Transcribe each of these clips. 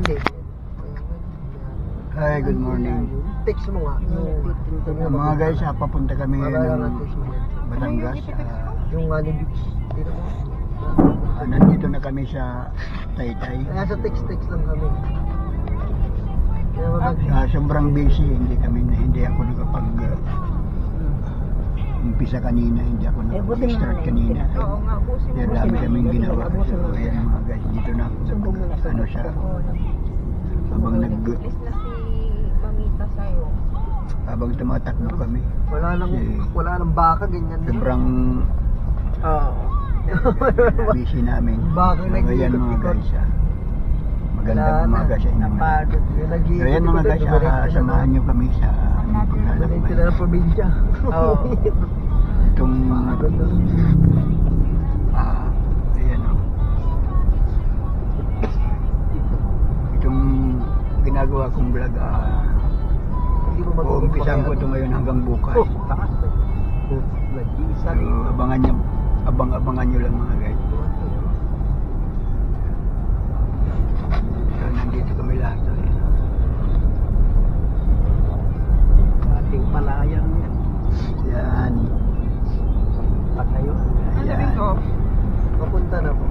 Hindi. Hi, good morning. Text mo nga. Mga guys, papunta kami ng Batangas. Yung Beach. Dito mo. Nandito na kami sa Taytay. Kaya sa text lang kami. Sobrang busy, hindi ako nakapag umpisa kanina, hindi ako nakapag-start kanina. Kaya dami kaming ginawa. So, ayan mga guys, dito na ako ano siya, habang tumatakbo kami. Wala nang baka, ganyan din. Sobrang busy namin. Baka So, ayan mga guys, magandang umaga sa inyo. So, ayan mga guys, samahan nyo kami sa paglalakbay. Sila ng probinsya. Itong ayan o. Itong ginagawa kong vlog, uumpisan ko ito ngayon hanggang bukas. So, abangan nyo lang mga guys. So, nandito kami lahat. Ating palayan yan. Yan. Patayo. Ayan. Papunta na po.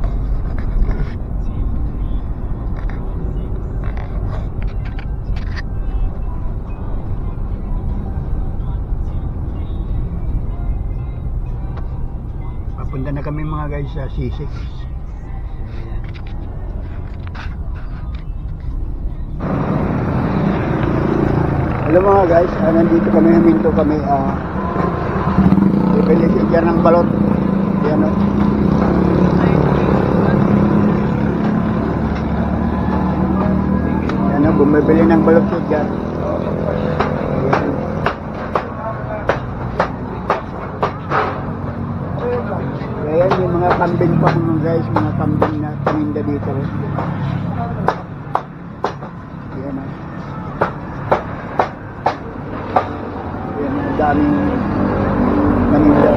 Papunta na kami mga guys sa C6. Hello mga guys, nandito kami, huminto kami. Bibili siya ng balot. Yan o. Yan o, bumibili ng balot siya dyan. Ayan, yung mga kambing pa mga guys, mga kambing na paninda dito. Ayan o. Ayan, ang daming paninda.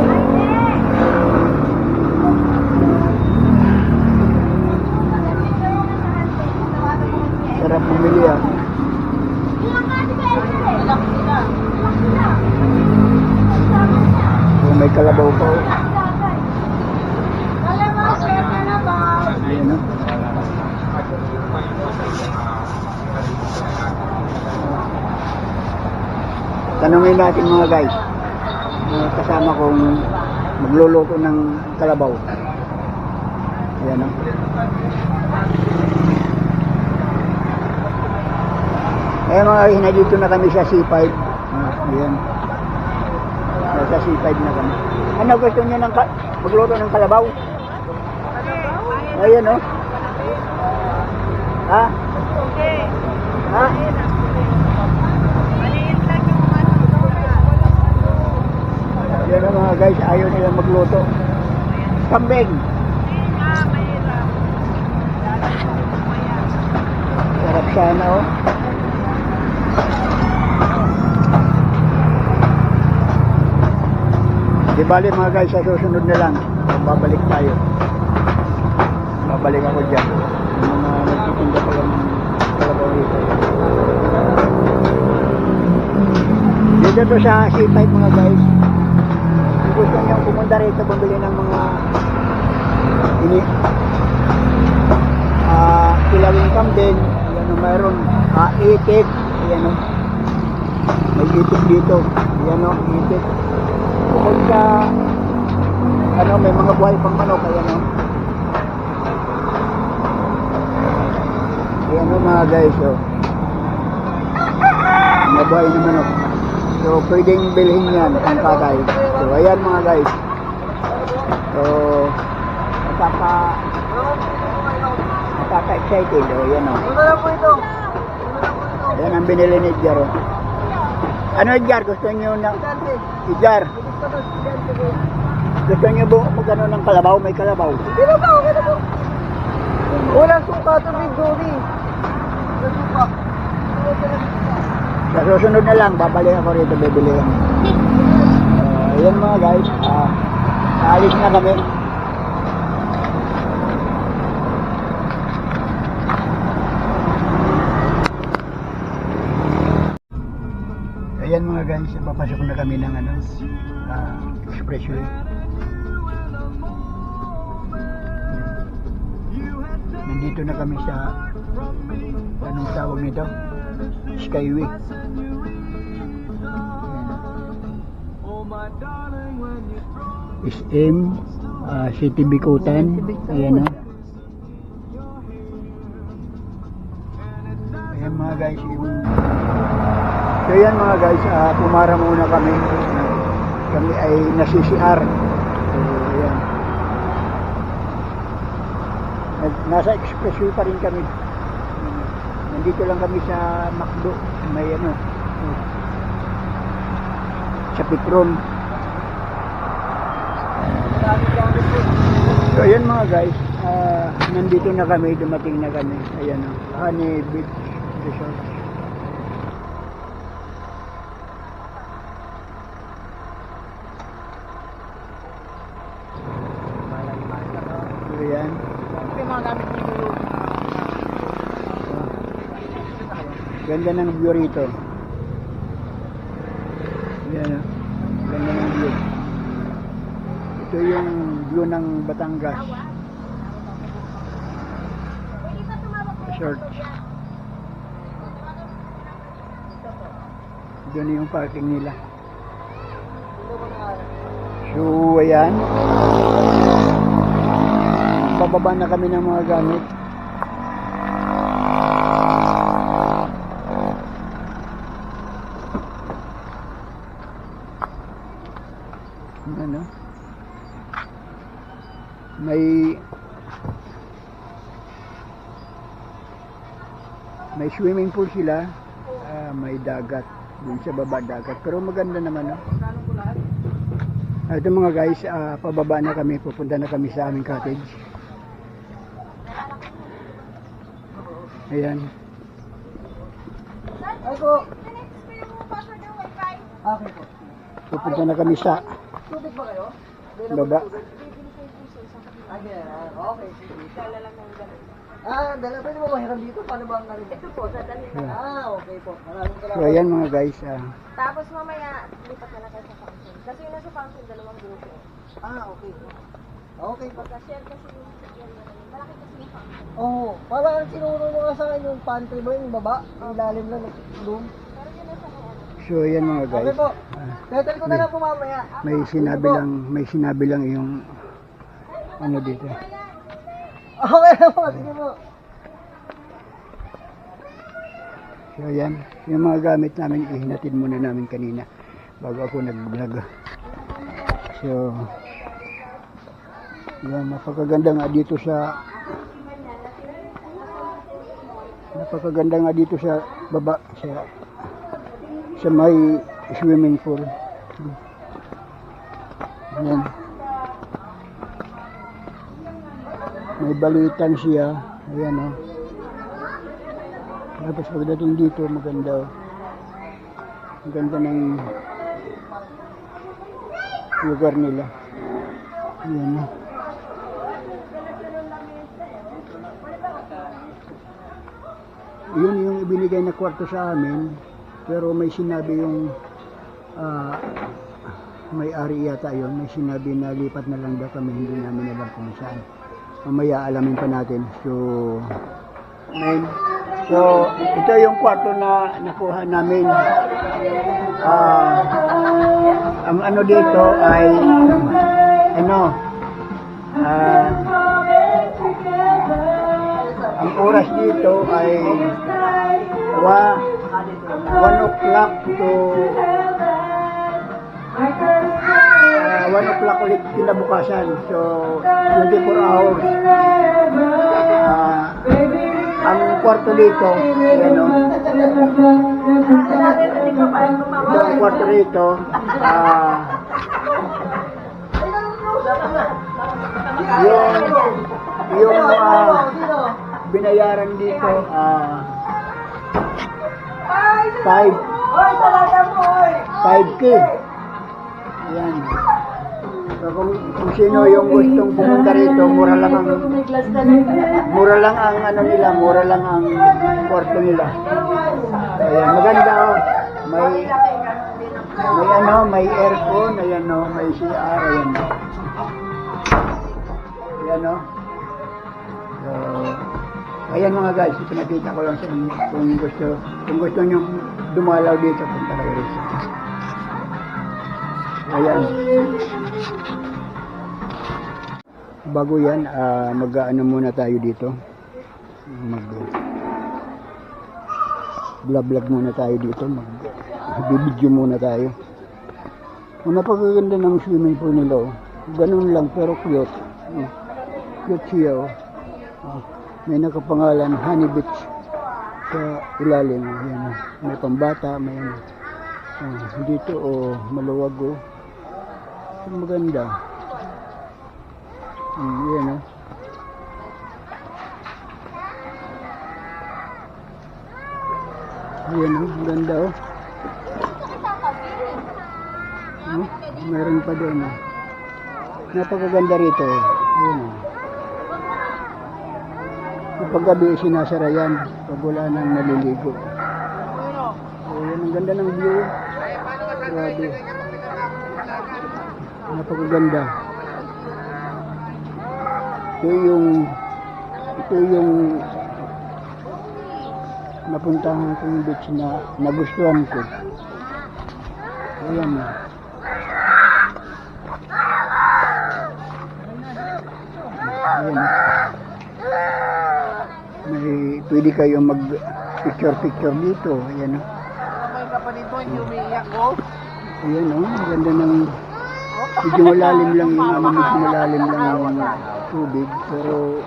Sarap bumili ah. So, may kalabaw pa oh. Ayan o. Tanungin natin mga guys, kasama kong magluluto ng kalabaw. Ayan o. Ayan mga guys, nandito na kami sa C5. Ayan. Sa C5 na kami. Ano gusto nyo ng magluto ng kalabaw? Ayan o. Ha? Okay. Ha? Maliit lang yung Ayan o mga guys, ayaw nila magluto. Kambing. mahirap. Sarap sana o. Di bali mga guys, sa susunod na lang, babalik tayo. Babalik ako dyan. Yung mga nagtitinda pa lang ng kalabaw dito. Dito to sa C5 mga guys. Kung gusto nyo pumunta rito, bumili ng mga kilawing kambing. Ayan o, mayroon itik. Ayan o. May itik dito. Ayan o, itik. Bukod sa may mga buhay pang manok. Ayan o. Ayan o mga guys o. Mga buhay na manok. So pwedeng bilhin yan ang patay. So ayan mga guys. So nakaka-excited o. Ayan o. Ayan ang binili ni Edgar o. Ano Edgar? Gusto nyo na Edgar? Gusto nyo magano ng kalabaw? May kalabaw. Kalabaw. Walang suka ito ni Dory. Sa susunod na lang, babalik ako rito, bibili lang. Ayan mga guys, alis na kami. guys, papasok na kami ng expressway. Nandito na kami sa anong tawag nito? Skyway. SM City Bikutan. Ayan o. Ayan mga guys, so yan mga guys, pumara muna kami. Kami ay nasi-CR. So ayan. Nasa expressway pa rin kami. Nandito lang kami sa McDo. May sa Petron. So ayan mga guys, nandito na kami, dumating na kami. Ayan o, Honey Beach Resort. So ayan. Ganda ng view rito. Ayan o, ganda ng view. Ito yung view ng Batangas Resort. Doon yung parking nila. So ayan, bababa na kami ng mga gamit. Ano? May swimming pool sila, may dagat dun sa baba, dagat, pero maganda naman, no? Ito mga guys, pababa na kami, pupunta na kami sa aming cottage. Ayan. Okay po. Pupunta na kami sa Tubig ba kayo? baba. Okay. Dala pwede mo mahiram dito? Paano ba ang narin? Ito po, dadalhin na. Okay po. Maraming So salamat. ayan mga guys, Tapos mamaya, lipat na lang kayo sa function. Kasi yung nasa function, dalawang grupo. Okay po. Okay po. Pagka-share kasi yung malaki kasi yung function. Parang sinuro mo nga sa akin yung pantry ba yung baba? Ang lalim lang ng room. Pero yun nasa may ano. so ayan mga guys. Okay po. Settle ko na lang po mamaya. May sinabi lang yung ano dito. Okay po. Sige po. So ayan, yung mga gamit namin ihinatid muna namin kanina bago ako nag-vlog. So yan, napakaganda nga dito sa baba sa may swimming pool. Yan. May balitan siya. Ayan o. Tapos pagdating dito, maganda. Ang ganda ng lugar nila. Ayan o. Yun yung ibinigay na kwarto sa amin. Pero may sinabi yung may-ari yata yun. May sinabi na lipat na lang daw kami. Hindi namin alam kung saan. Mamaya alamin pa natin. So ito yung kwarto na nakuha namin. Ang ano dito ay ang oras dito ay 1 o'clock to 1 o'clock ulit kinabukasan. So 24 hours. Ang kwarto dito, ito ang kwarto dito, yung binayaran dito, 5K. Ayan. So kung sino yung gustong pumunta rito, mura lang ang ano nila, mura lang ang kwarto nila. Ayan, maganda oh. May ano, may aircon, ayan o, may CR, ayan o. Ayan o. So, ayan mga guys, pinakita ko lang sa inyo kung gusto nyo dumalaw dito, punta kayo rito. Ayan. Bago yan, mag-ano muna tayo dito. Mag-vlog muna tayo dito. Mag-video muna tayo. Napakaganda ng swimming pool nila. Ganun lang, pero cute. Cute siya. May nakapangalan, Honey Beach sa ilalim. Ayan, may pambata, may dito maluwag maganda. Ayan ayan ganda meron pa doon napakaganda rito ayan kapag gabi sinasara yan pag wala nang naliligo. Ayan ang ganda ng view. Grabe. Napakaganda. Ito yung napuntahan kong beach na nagustuhan ko. Ayan. Ayan. May pwede kayong mag picture dito. Ayan. May ka pa dito, hindi umiiyak ko. Ayan ganda ng medyo malalim lang medyo malalim lang yung tubig, pero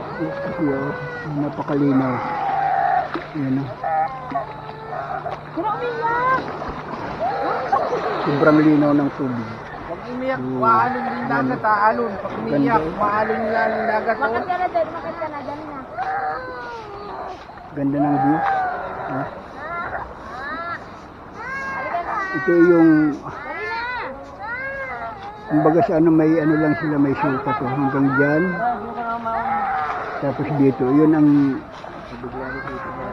napakalinaw. Ayan sobrang linaw ng tubig. Pag umiyak, maalon din dagat, aalon. Pag umiyak, maalon nila ng dagat. Bakit ka na dyan? Bakit ka na dyan na? Ganda ng view. Ito yung kumbaga sa may ano lang sila, may suka to hanggang dyan. Tapos dito, yun ang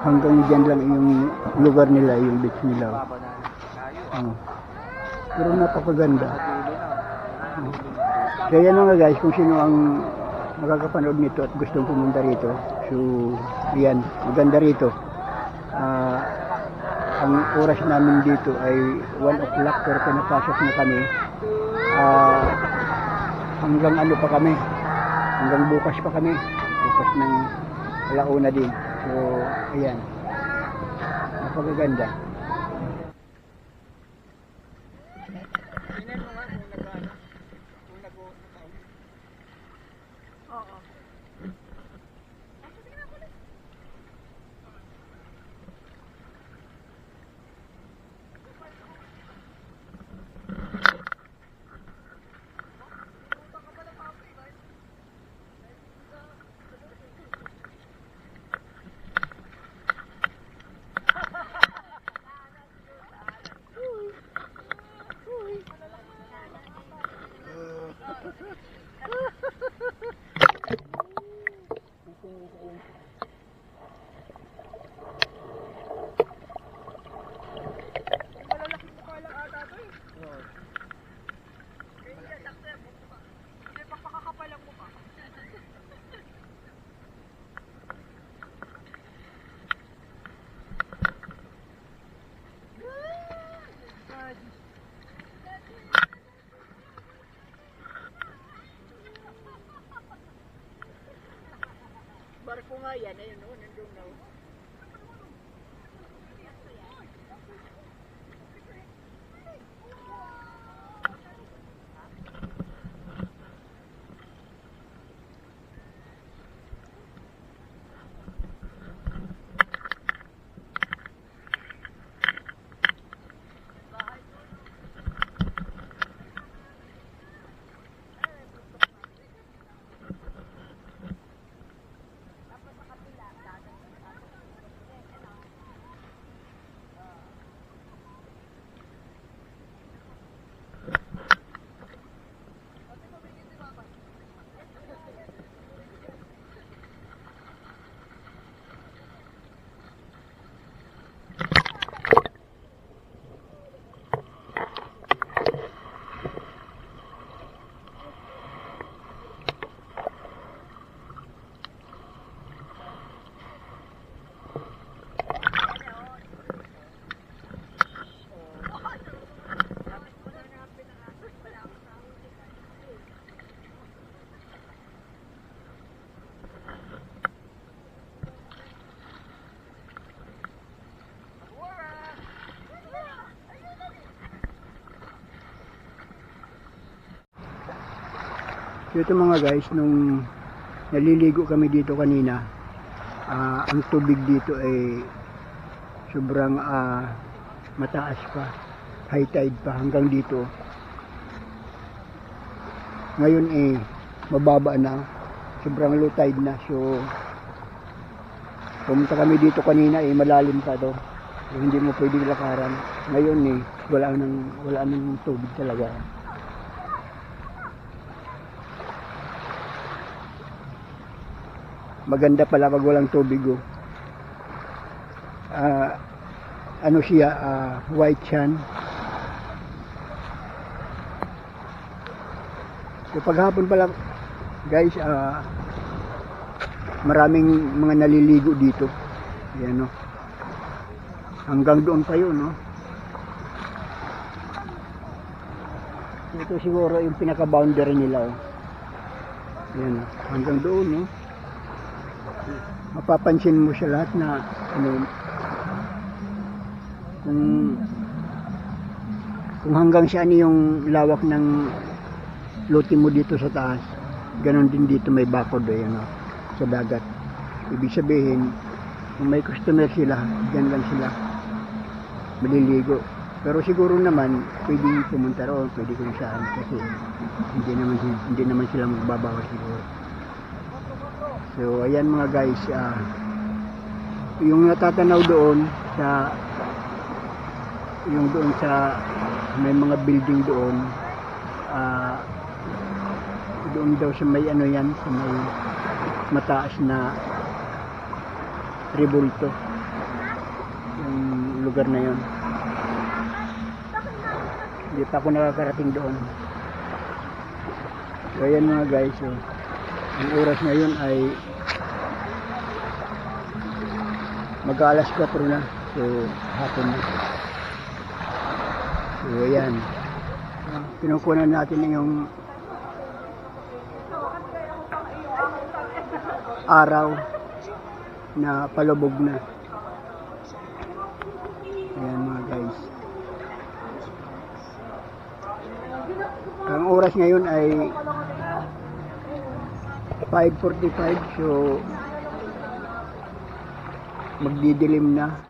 hanggang dyan lang yung lugar nila, yung beach nila. Pero napakaganda. Kaya nga guys, kung sino ang makakapanood nito at gustong pumunta rito, so yan, maganda rito. Ang oras namin dito ay 1 o'clock, pero pinapasok na kami. Hanggang ano pa kami, hanggang bukas pa kami, bukas ng alauna din. So ayan, napakaganda. Barko nga yan, ayun nandun na. So ito mga guys, nung naliligo kami dito kanina, ang tubig dito ay sobrang mataas pa, high tide pa hanggang dito. Ngayon mababa na, sobrang low tide na. So pumunta kami dito kanina, malalim pa to, so, hindi mo pwedeng lakaran. Ngayon wala nang tubig talaga. Maganda pala pag walang tubig. Ano siya, white sand. So paghapon pala guys, maraming mga naliligo dito. Yan, no? Hanggang doon pa yun, no? Ito siguro yung pinaka-boundary nila, oh. Yan, hanggang doon, no? Mapapansin mo siya lahat na kung hanggang saan yung lawak ng lote mo dito sa taas, ganon din dito may bakod sa dagat. Ibig sabihin, kung may customer sila, dyan lang sila maliligo. Pero siguro naman pwede pumunta roon, pwede kung saan, kasi hindi naman sila magbabawas siguro. So ayan mga guys, yung natatanaw doon sa may mga building doon, doon daw sa may sa may mataas na rebulto, yung lugar na yon. Hindi pa ako nakakarating doon. So ayan mga guys, ang oras ngayon ay mag-alas 4 na. So hapon na. So ayan, pinukunan natin yung araw na palubog na. Ayan mga guys, ang oras ngayon ay 5:45, so magdidilim na.